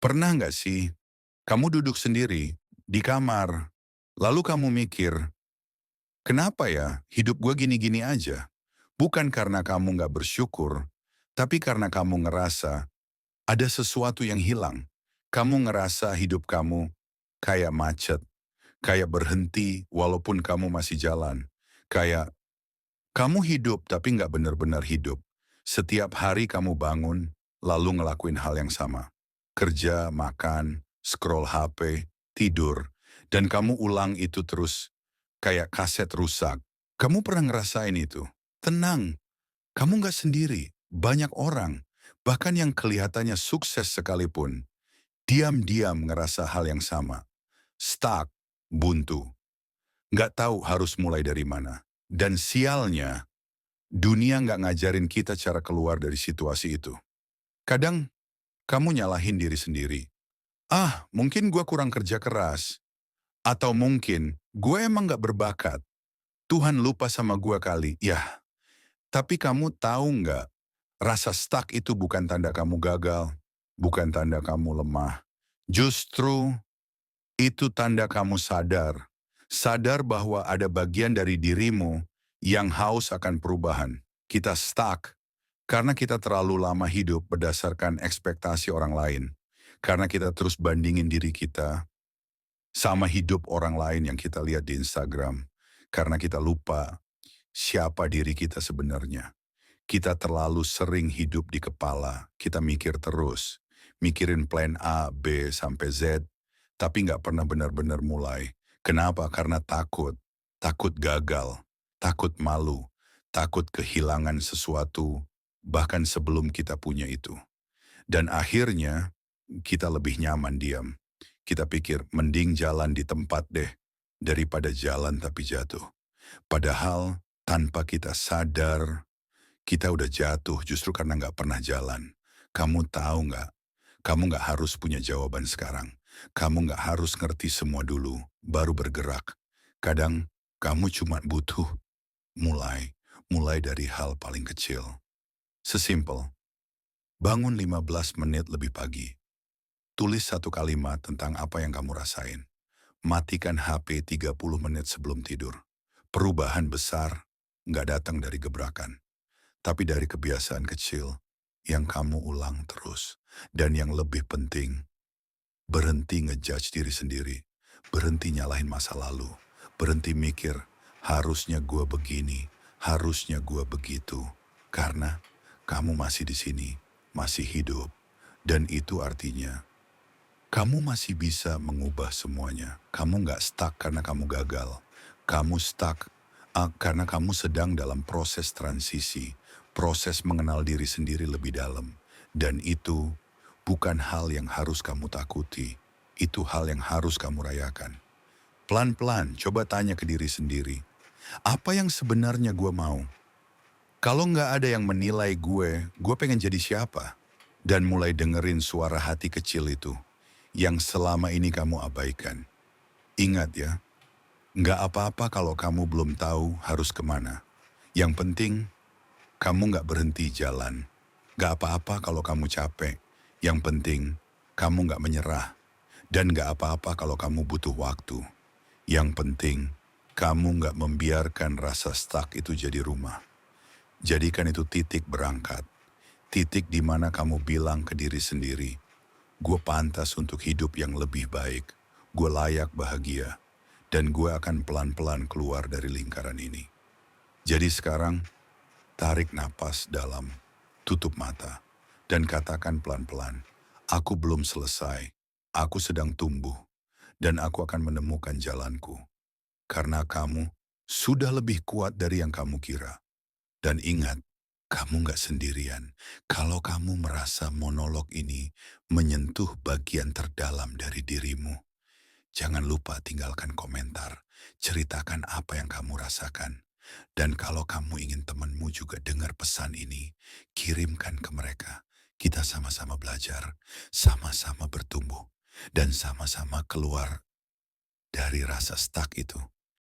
Pernah nggak sih, kamu duduk sendiri di kamar, lalu kamu mikir, kenapa ya hidup gue gini-gini aja? Bukan karena kamu nggak bersyukur, tapi karena kamu ngerasa ada sesuatu yang hilang. Kamu ngerasa hidup kamu kayak macet, kayak berhenti walaupun kamu masih jalan. Kayak kamu hidup tapi nggak benar-benar hidup. Setiap hari kamu bangun, lalu ngelakuin hal yang sama. Kerja, makan, scroll HP, tidur. Dan kamu ulang itu terus kayak kaset rusak. Kamu pernah ngerasain itu? Tenang, kamu nggak sendiri. Banyak orang, bahkan yang kelihatannya sukses sekalipun, diam-diam ngerasa hal yang sama. Stuck, buntu, nggak tahu harus mulai dari mana. Dan sialnya, dunia nggak ngajarin kita cara keluar dari situasi itu. Kadang kamu nyalahin diri sendiri. Ah, mungkin gue kurang kerja keras. Atau mungkin gue emang nggak berbakat. Tuhan lupa sama gue kali. Ya, tapi kamu tahu nggak, rasa stuck itu bukan tanda kamu gagal. Bukan tanda kamu lemah. Justru itu tanda kamu sadar. Sadar bahwa ada bagian dari dirimu yang haus akan perubahan. Kita stuck karena kita terlalu lama hidup berdasarkan ekspektasi orang lain. Karena kita terus bandingin diri kita sama hidup orang lain yang kita lihat di Instagram. Karena kita lupa siapa diri kita sebenarnya. Kita terlalu sering hidup di kepala. Kita mikir terus. Mikirin plan A, B, sampai Z. Tapi nggak pernah benar-benar mulai. Kenapa? Karena takut. Takut gagal. Takut malu. Takut kehilangan sesuatu. Bahkan sebelum kita punya itu. Dan akhirnya kita lebih nyaman diam. Kita pikir mending jalan di tempat deh daripada jalan tapi jatuh. Padahal tanpa kita sadar kita udah jatuh justru karena nggak pernah jalan. Kamu tahu nggak? Kamu nggak harus punya jawaban sekarang. Kamu nggak harus ngerti semua dulu, baru bergerak. Kadang kamu cuma butuh mulai. Mulai dari hal paling kecil. Sesimpel, bangun 15 menit lebih pagi. Tulis satu kalimat tentang apa yang kamu rasain. Matikan HP 30 menit sebelum tidur. Perubahan besar nggak datang dari gebrakan, tapi dari kebiasaan kecil yang kamu ulang terus. Dan yang lebih penting, berhenti ngejudge diri sendiri. Berhenti nyalahin masa lalu. Berhenti mikir, harusnya gua begini, harusnya gua begitu. Karena kamu masih di sini, masih hidup. Dan itu artinya kamu masih bisa mengubah semuanya. Kamu nggak stuck karena kamu gagal. Kamu stuck karena kamu sedang dalam proses transisi. Proses mengenal diri sendiri lebih dalam. Dan itu bukan hal yang harus kamu takuti. Itu hal yang harus kamu rayakan. Pelan-pelan coba tanya ke diri sendiri. Apa yang sebenarnya gue mau? Kalau nggak ada yang menilai gue pengen jadi siapa? Dan mulai dengerin suara hati kecil itu yang selama ini kamu abaikan. Ingat ya, nggak apa-apa kalau kamu belum tahu harus kemana. Yang penting, kamu nggak berhenti jalan. Nggak apa-apa kalau kamu capek. Yang penting, kamu nggak menyerah. Dan nggak apa-apa kalau kamu butuh waktu. Yang penting, kamu nggak membiarkan rasa stuck itu jadi rumah. Jadikan itu titik berangkat. Titik di mana kamu bilang ke diri sendiri, gue pantas untuk hidup yang lebih baik. Gue layak bahagia. Dan gue akan pelan-pelan keluar dari lingkaran ini. Jadi sekarang, tarik napas dalam, tutup mata, dan katakan pelan-pelan, aku belum selesai, aku sedang tumbuh, dan aku akan menemukan jalanku. Karena kamu sudah lebih kuat dari yang kamu kira. Dan ingat, kamu nggak sendirian. Kalau kamu merasa monolog ini menyentuh bagian terdalam dari dirimu, jangan lupa tinggalkan komentar. Ceritakan apa yang kamu rasakan. Dan kalau kamu ingin temanmu juga dengar pesan ini, kirimkan ke mereka. Kita sama-sama belajar, sama-sama bertumbuh, dan sama-sama keluar dari rasa stuck itu.